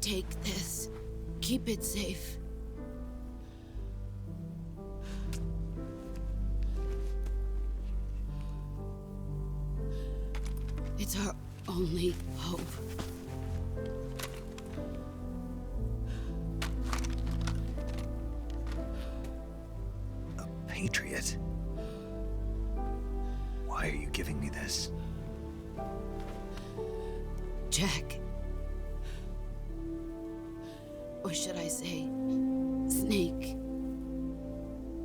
Take this. Keep it safe. It's our only hope. A patriot? Why are you giving me this? Jack. Or should I say, Snake.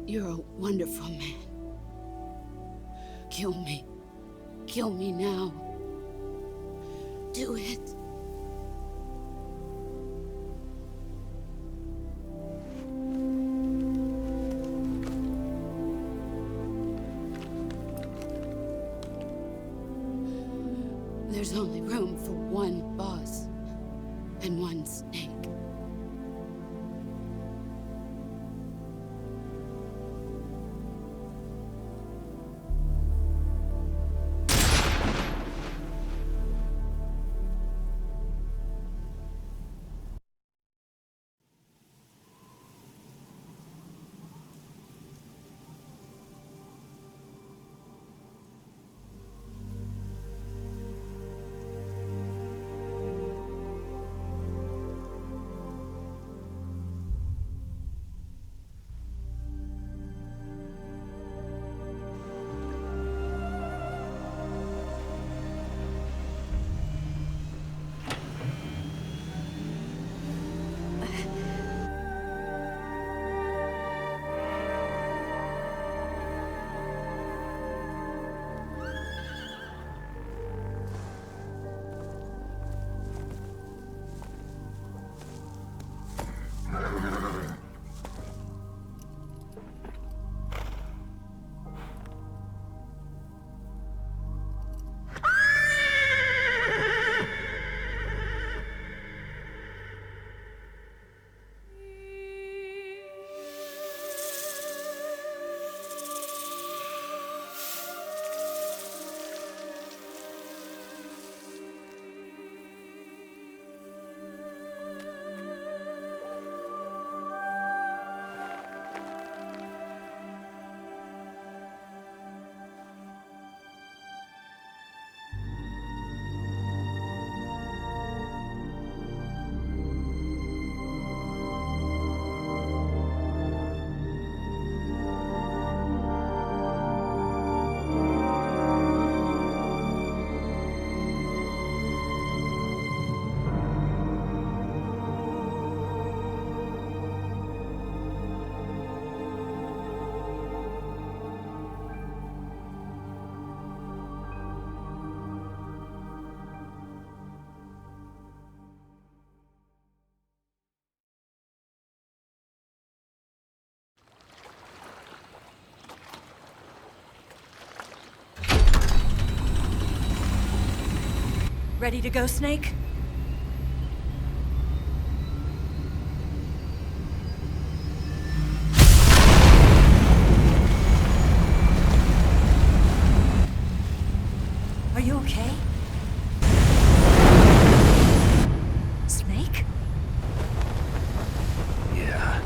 You're a wonderful man. Kill me. Kill me now. Do it. There's only room for one boss and one snake. Ready to go, Snake? Are you okay? Snake? Yeah.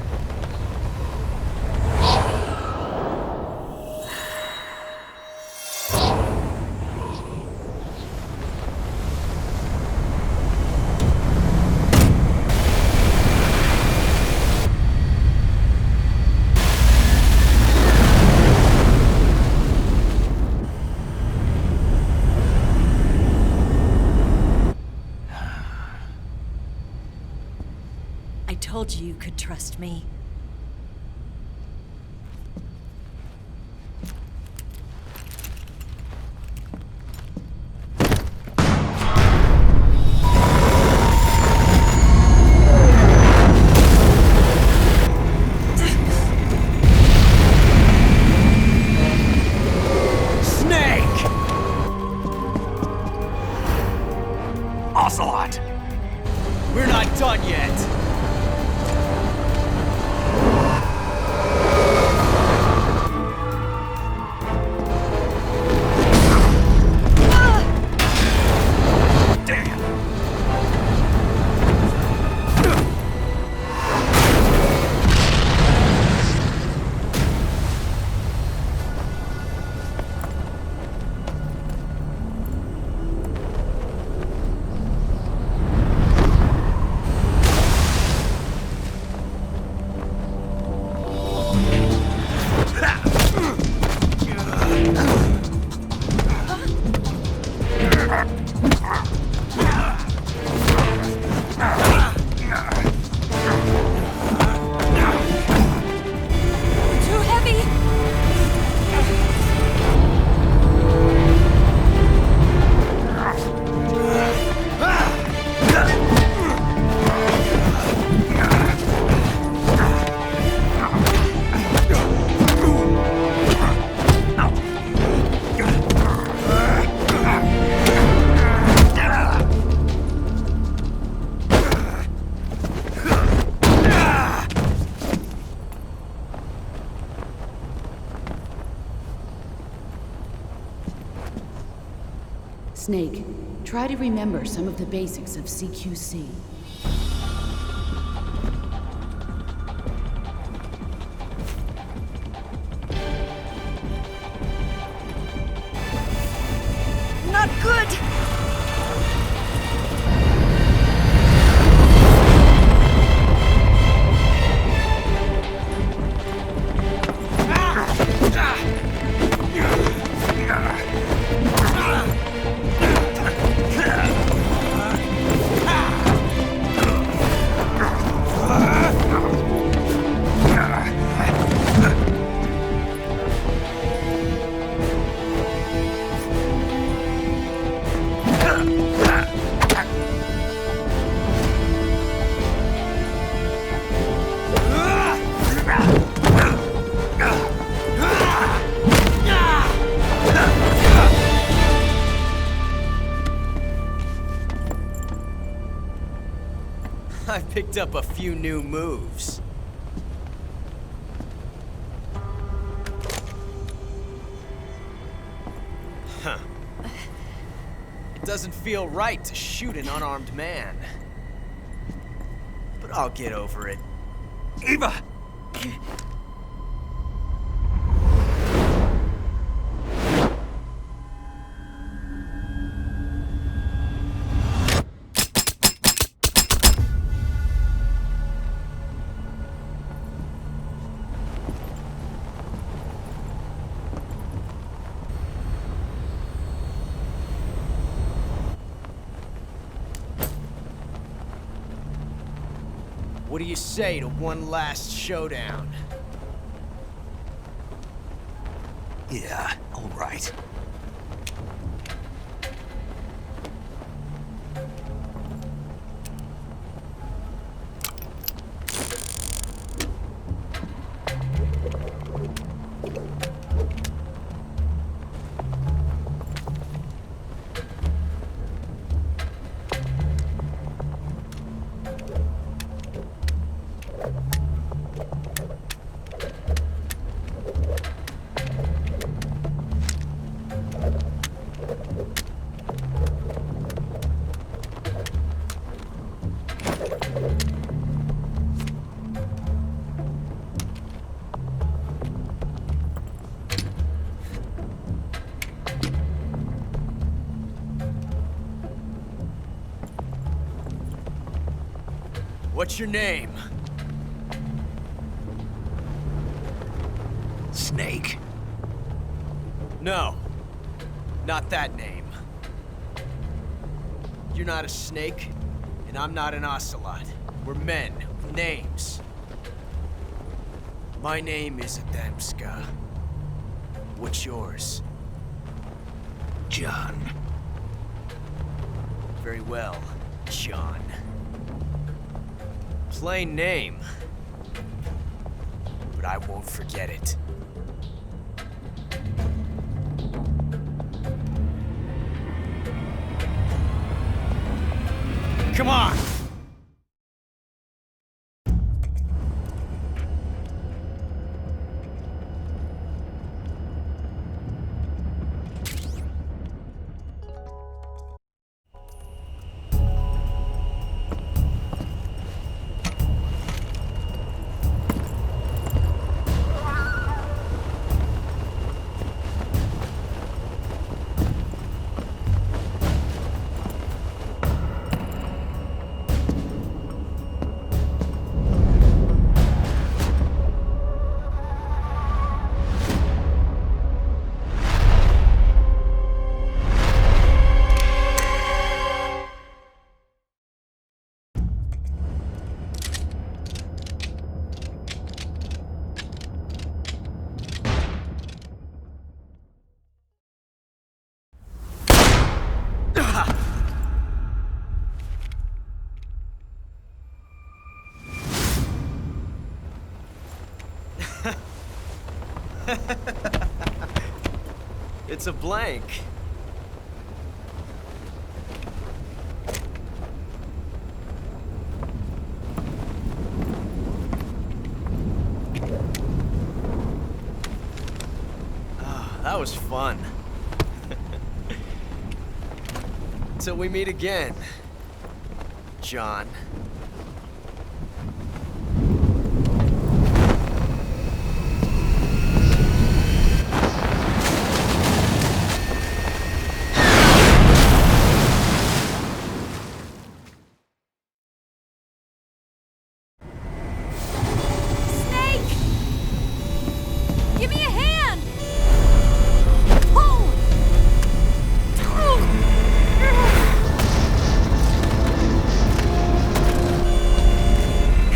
I told you you could trust me. Ocelot! We're not done yet! Snake, try to remember some of the basics of CQC. Not good! I picked up a few new moves. Huh. It doesn't feel right to shoot an unarmed man. But I'll get over it. Eva! What do you say to one last showdown? Yeah, all right. What's your name? Snake. No, not that name. You're not a snake, and I'm not an ocelot. We're men with names. My name is Adamska. What's yours? John. Very well, John. Plain name, but I won't forget it. Come on! It's a blank. Ah, that was fun. Till we meet again, John. Give me a hand! Pull!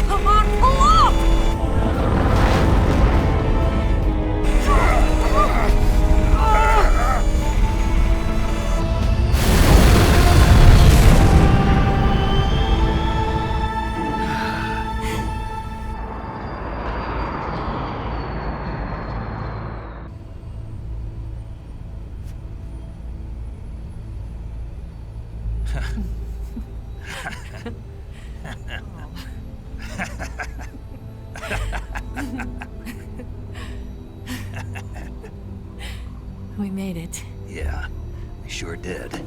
Come on, pull up! We made it. Yeah, we sure did.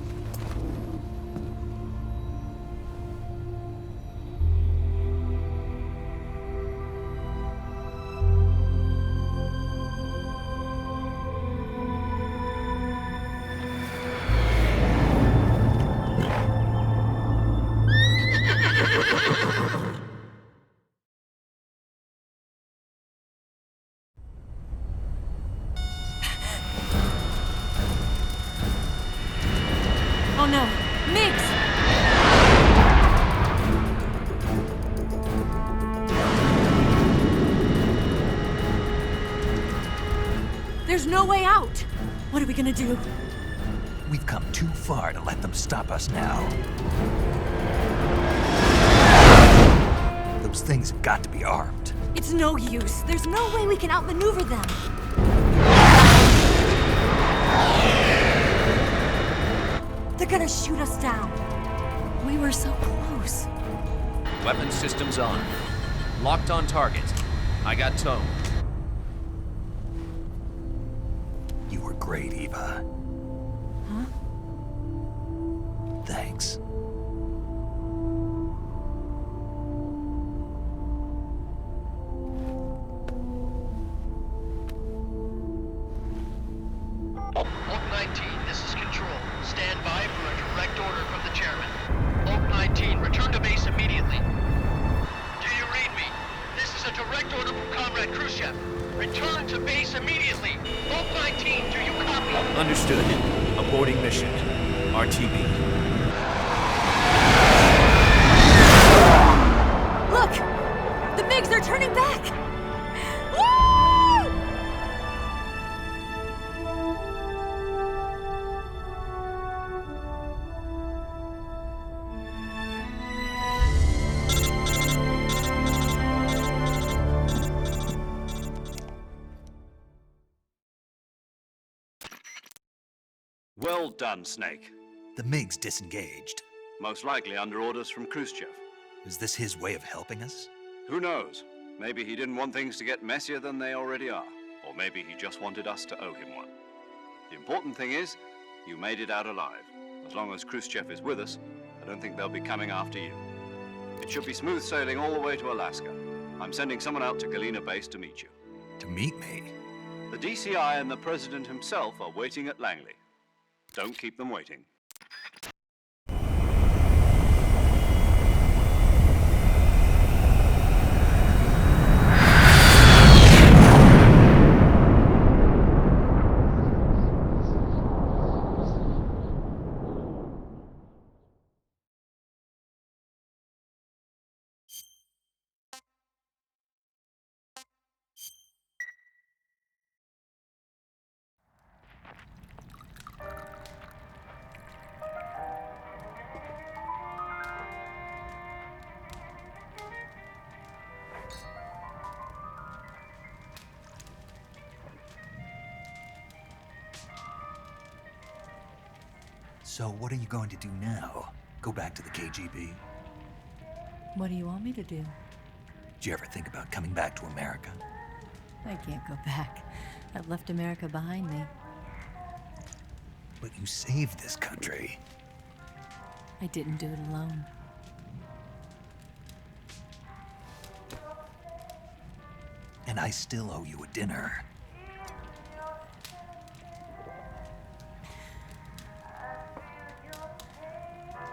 Oh no, Migs! There's no way out! What are we gonna do? We've come too far to let them stop us now. Those things have got to be armed. It's no use. There's no way we can outmaneuver them. They're gonna shoot us down. We were so close. Weapon systems on. Locked on target. I got tone. You were great, Eva. Huh? Thanks. Oak 19, this is Control. Stand by for a direct order from the chairman. Oak 19, return to base immediately. Do you read me? This is a direct order from Comrade Khrushchev. Return to base immediately. Oak 19, do you copy? Understood. Aborting mission. RTB. Look! The MiGs are turning back! Woo! Well done, Snake. The MiGs disengaged. Most likely under orders from Khrushchev. Is this his way of helping us? Who knows? Maybe he didn't want things to get messier than they already are. Or maybe he just wanted us to owe him one. The important thing is, you made it out alive. As long as Khrushchev is with us, I don't think they'll be coming after you. It should be smooth sailing all the way to Alaska. I'm sending someone out to Galena Base to meet you. To meet me? The DCI and the President himself are waiting at Langley. Don't keep them waiting. So what are you going to do now? Go back to the KGB? What do you want me to do? Did you ever think about coming back to America? I can't go back. I've left America behind me. But you saved this country. I didn't do it alone. And I still owe you a dinner.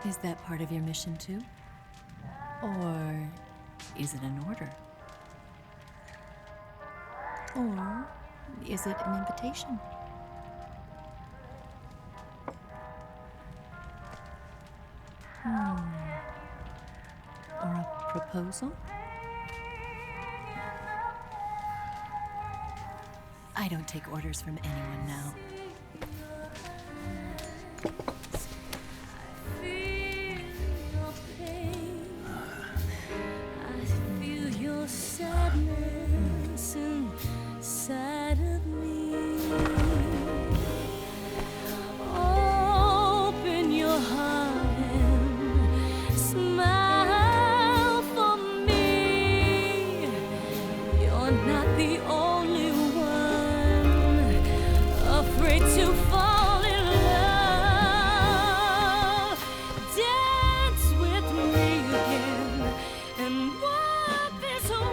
Is that part of your mission too? Or is it an order? Or is it an invitation? Or a proposal? I don't take orders from anyone now. Sadness inside of me. Open your heart and smile for me. You're not the only one afraid to fall in love. Dance with me again and wipe this away.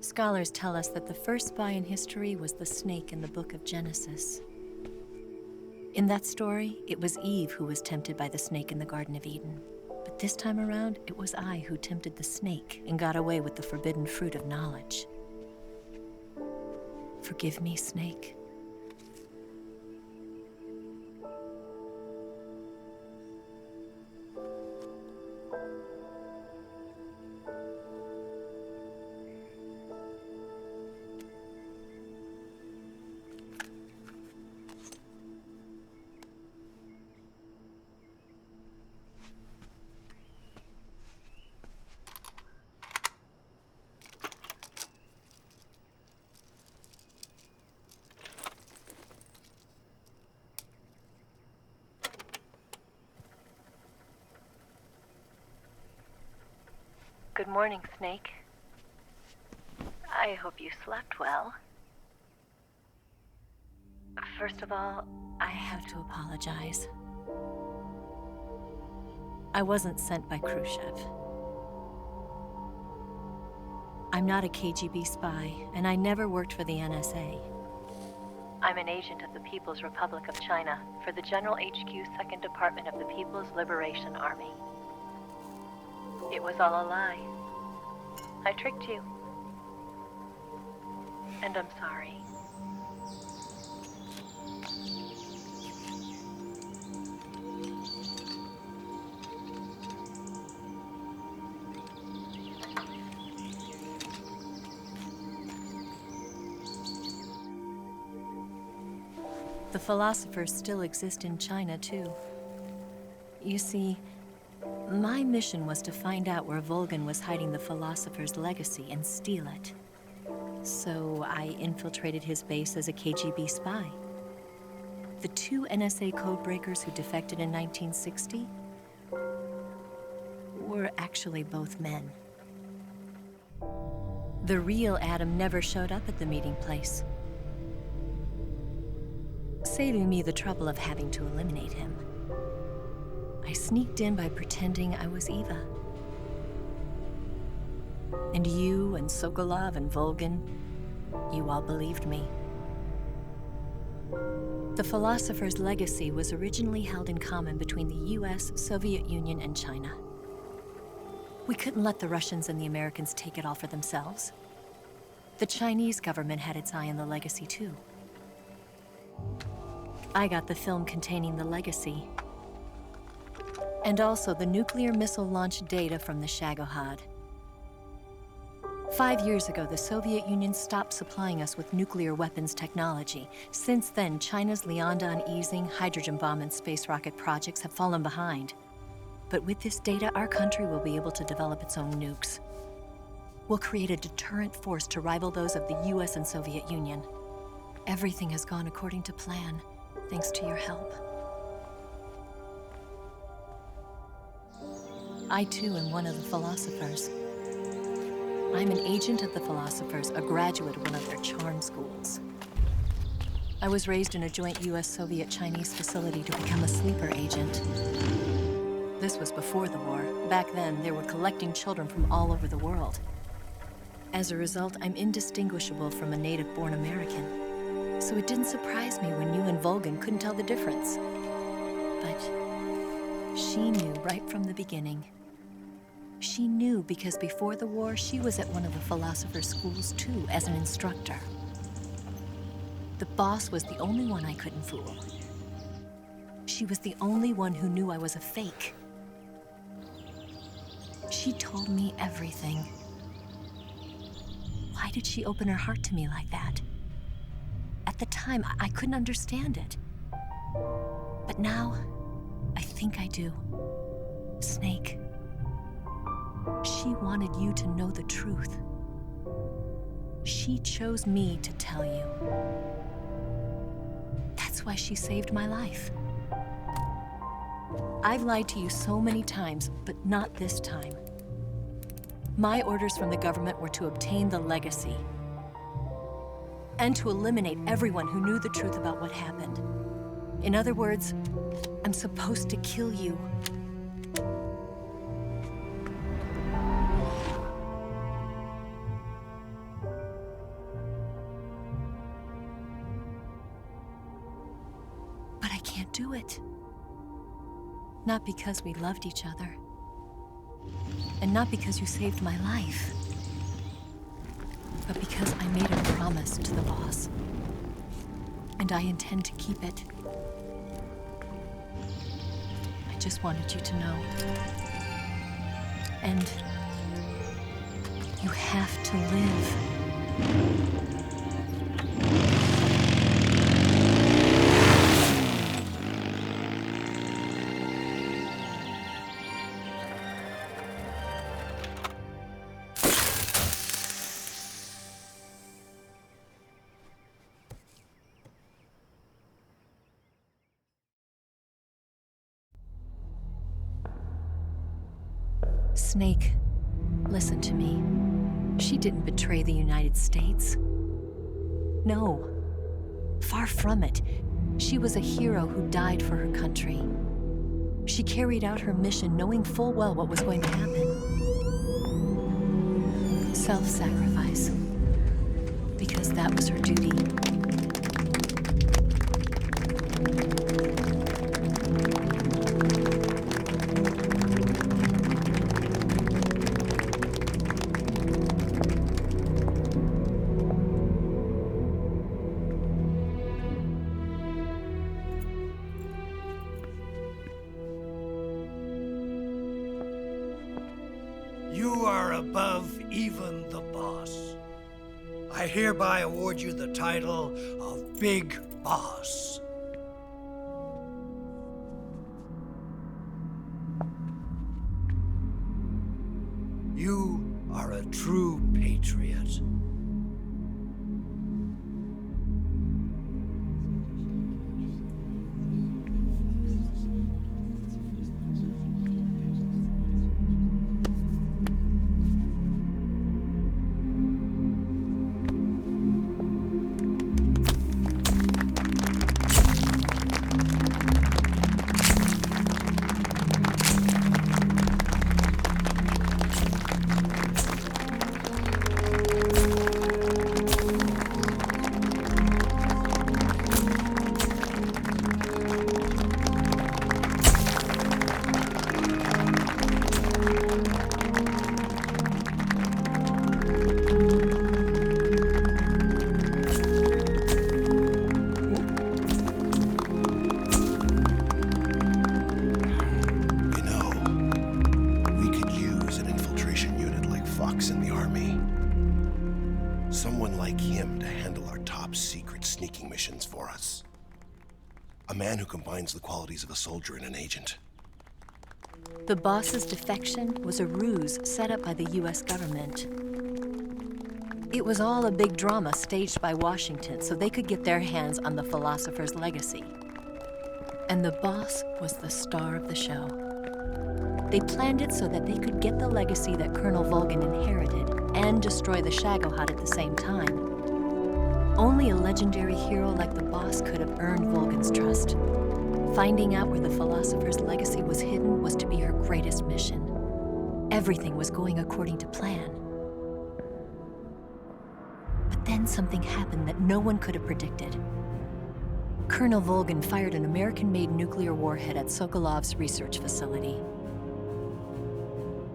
Scholars tell us that the first spy in history was the snake in the book of Genesis. In that story, it was Eve who was tempted by the snake in the Garden of Eden. But this time around, it was I who tempted the snake and got away with the forbidden fruit of knowledge. Forgive me, snake. Good morning, Snake. I hope you slept well. First of all, I have to apologize. I wasn't sent by Khrushchev. I'm not a KGB spy, and I never worked for the NSA. I'm an agent of the People's Republic of China for the General HQ 2nd Department of the People's Liberation Army. It was all a lie. I tricked you. And I'm sorry. The philosophers still exist in China, too. You see, my mission was to find out where Volgan was hiding the philosopher's legacy and steal it. So I infiltrated his base as a KGB spy. The two NSA codebreakers who defected in 1960 were actually both men. The real Adam never showed up at the meeting place, saving me the trouble of having to eliminate him. I sneaked in by pretending I was Eva. And you and Sokolov and Volgin, you all believed me. The philosopher's legacy was originally held in common between the US, Soviet Union, and China. We couldn't let the Russians and the Americans take it all for themselves. The Chinese government had its eye on the legacy too. I got the film containing the legacy, and also the nuclear missile launch data from the Shagohod. 5 years ago, the Soviet Union stopped supplying us with nuclear weapons technology. Since then, China's Liaodong easing, hydrogen bomb, and space rocket projects have fallen behind. But with this data, our country will be able to develop its own nukes. We'll create a deterrent force to rival those of the US and Soviet Union. Everything has gone according to plan, thanks to your help. I too am one of the philosophers. I'm an agent of the philosophers, a graduate of one of their charm schools. I was raised in a joint US-Soviet-Chinese facility to become a sleeper agent. This was before the war. Back then, they were collecting children from all over the world. As a result, I'm indistinguishable from a native-born American. So it didn't surprise me when you and Volgin couldn't tell the difference. But she knew right from the beginning. She knew because before the war, she was at one of the philosopher's schools too, as an instructor. The boss was the only one I couldn't fool. She was the only one who knew I was a fake. She told me everything. Why did she open her heart to me like that? At the time, I couldn't understand it. But now, I think I do. Snake. She wanted you to know the truth. She chose me to tell you. That's why she saved my life. I've lied to you so many times, but not this time. My orders from the government were to obtain the legacy and to eliminate everyone who knew the truth about what happened. In other words, I'm supposed to kill you. But I can't do it. Not because we loved each other. And not because you saved my life. But because I made a promise to the boss. And I intend to keep it. I just wanted you to know. And you have to live. Snake, listen to me. She didn't betray the United States. No, far from it. She was a hero who died for her country. She carried out her mission knowing full well what was going to happen. Self-sacrifice. Because that was her duty. You are above even the boss. I hereby award you the title of Big Boss. You are a true patriot. missions for us. A man who combines the qualities of a soldier and an agent. The boss's defection was a ruse set up by the US government. It was all a big drama staged by Washington so they could get their hands on the philosopher's legacy. And the boss was the star of the show. They planned it so that they could get the legacy that Colonel Volgin inherited and destroy the Shagohod at the same time. Only a legendary hero like the boss could have earned Volgin's trust. Finding out where the philosopher's legacy was hidden was to be her greatest mission. Everything was going according to plan. But then something happened that no one could have predicted. Colonel Volgin fired an American-made nuclear warhead at Sokolov's research facility.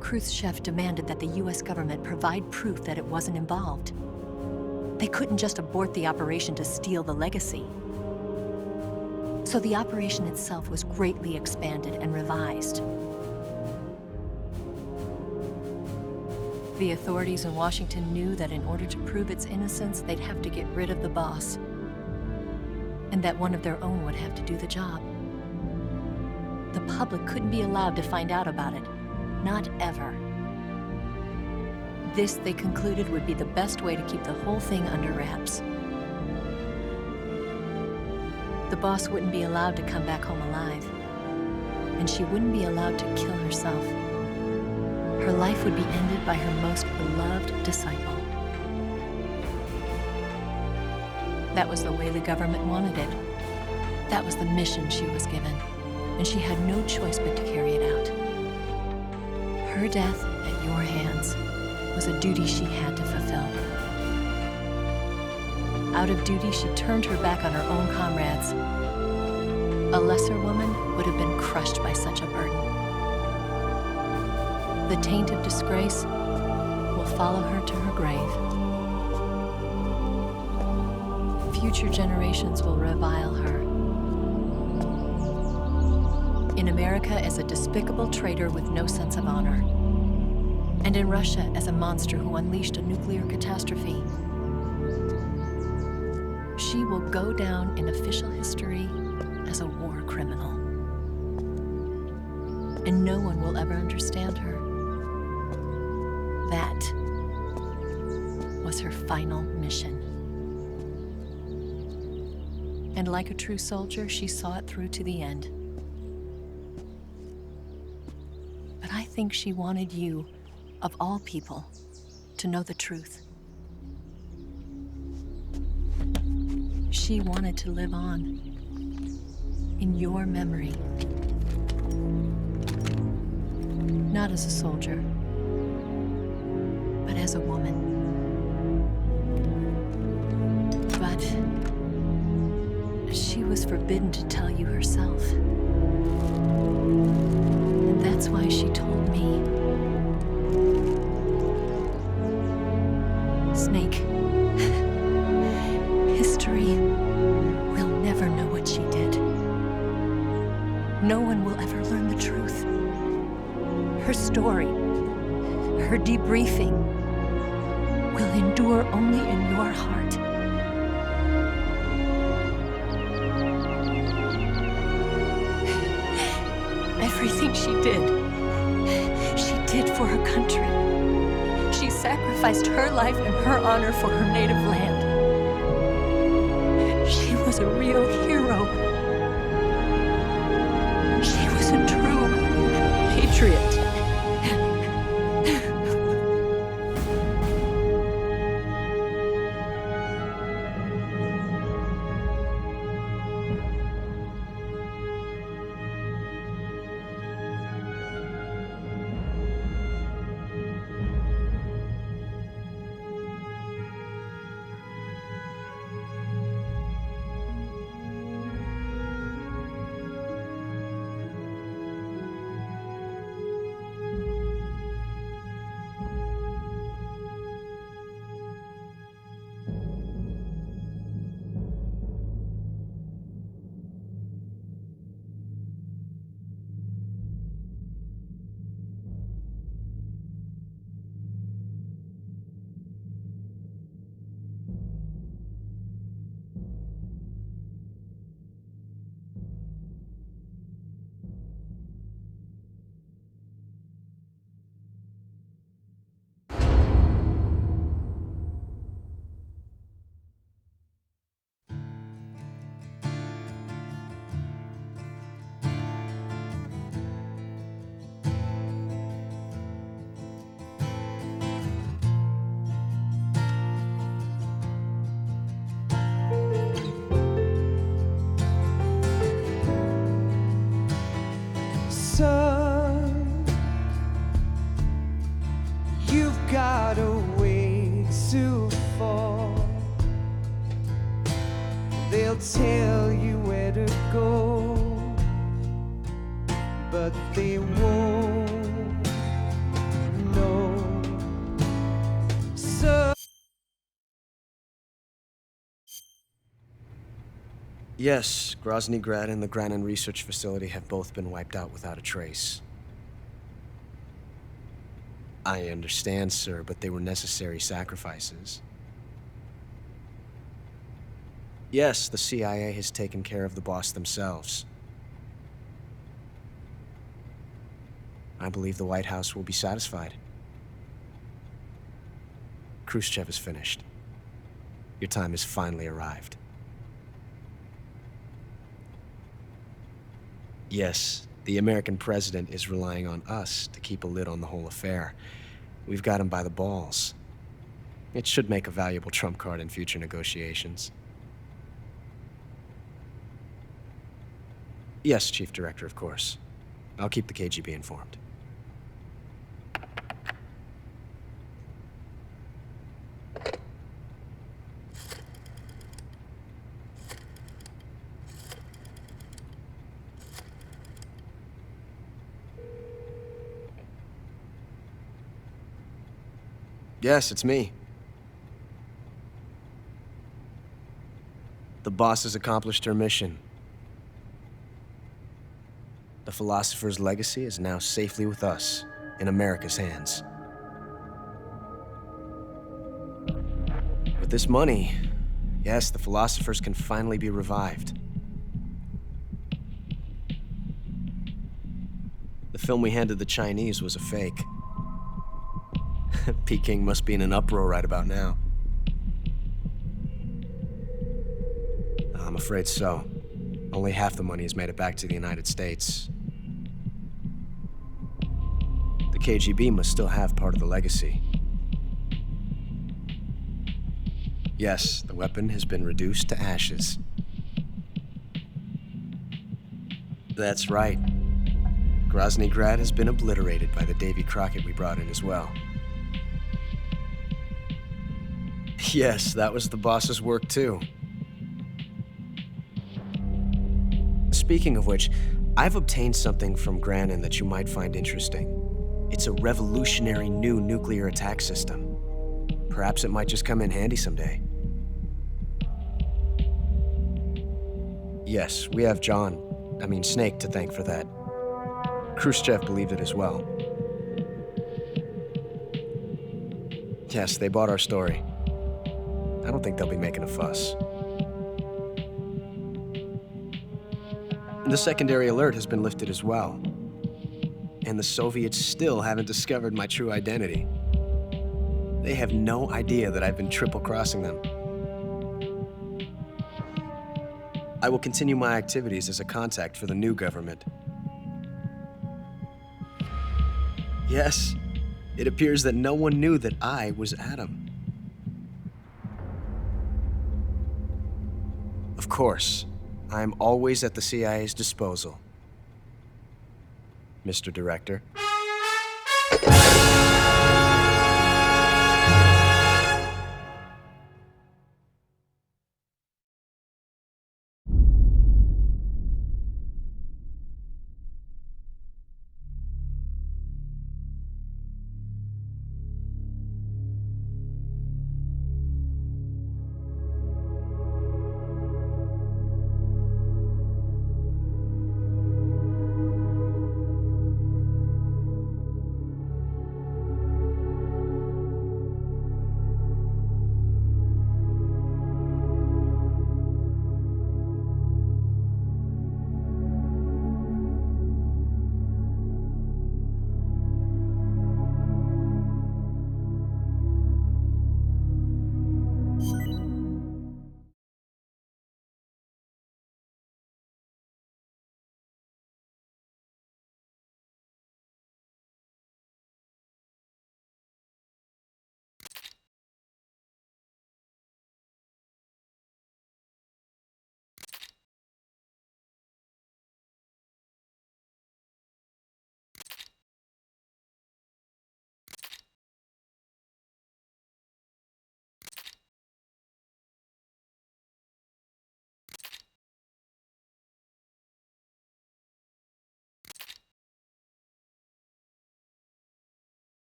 Khrushchev demanded that the US government provide proof that it wasn't involved. They couldn't just abort the operation to steal the legacy. So the operation itself was greatly expanded and revised. The authorities in Washington knew that in order to prove its innocence, they'd have to get rid of the boss, and that one of their own would have to do the job. The public couldn't be allowed to find out about it, not ever. This, they concluded, would be the best way to keep the whole thing under wraps. The boss wouldn't be allowed to come back home alive, and she wouldn't be allowed to kill herself. Her life would be ended by her most beloved disciple. That was the way the government wanted it. That was the mission she was given, and she had no choice but to carry it out. Her death at your hands was a duty she had to fulfill. Out of duty, she turned her back on her own comrades. A lesser woman would have been crushed by such a burden. The taint of disgrace will follow her to her grave. Future generations will revile her. In America as a despicable traitor with no sense of honor. And in Russia as a monster who unleashed a nuclear catastrophe. She will go down in official history as a war criminal. And no one will ever understand her. That was her final mission. And like a true soldier, she saw it through to the end. But I think she wanted you, of all people, to know the truth. She wanted to live on in your memory. Not as a soldier, but as a woman. But she was forbidden to tell you herself. And that's why she told me. Snake, history will never know what she did. No one will ever learn the truth. Her story, her debriefing, will endure only in your heart. Everything she did for her country. She sacrificed her life and her honor for her native land. She was a real hero. She was a true patriot. They'll tell you where to go, but they won't know. So Yes, Grozny Grad and the Granin Research Facility have both been wiped out without a trace. I understand, sir, but they were necessary sacrifices. Yes, the CIA has taken care of the boss themselves. I believe the White House will be satisfied. Khrushchev is finished. Your time has finally arrived. Yes, the American president is relying on us to keep a lid on the whole affair. We've got him by the balls. It should make a valuable trump card in future negotiations. Yes, Chief Director, of course. I'll keep the KGB informed. Yes, it's me. The boss has accomplished her mission. The philosopher's legacy is now safely with us, in America's hands. With this money, yes, the philosophers can finally be revived. The film we handed the Chinese was a fake. Peking must be in an uproar right about now. I'm afraid so. Only half the money has made it back to the United States. The KGB must still have part of the legacy. Yes, the weapon has been reduced to ashes. That's right. Grozny Grad has been obliterated by the Davy Crockett we brought in as well. Yes, that was the boss's work too. Speaking of which, I've obtained something from Granin that you might find interesting. It's a revolutionary new nuclear attack system. Perhaps it might just come in handy someday. Yes, we have Snake to thank for that. Khrushchev believed it as well. Yes, they bought our story. I don't think they'll be making a fuss. The secondary alert has been lifted as well. And the Soviets still haven't discovered my true identity. They have no idea that I've been triple-crossing them. I will continue my activities as a contact for the new government. Yes, it appears that no one knew that I was Adam. Of course, I'm always at the CIA's disposal, Mr. Director.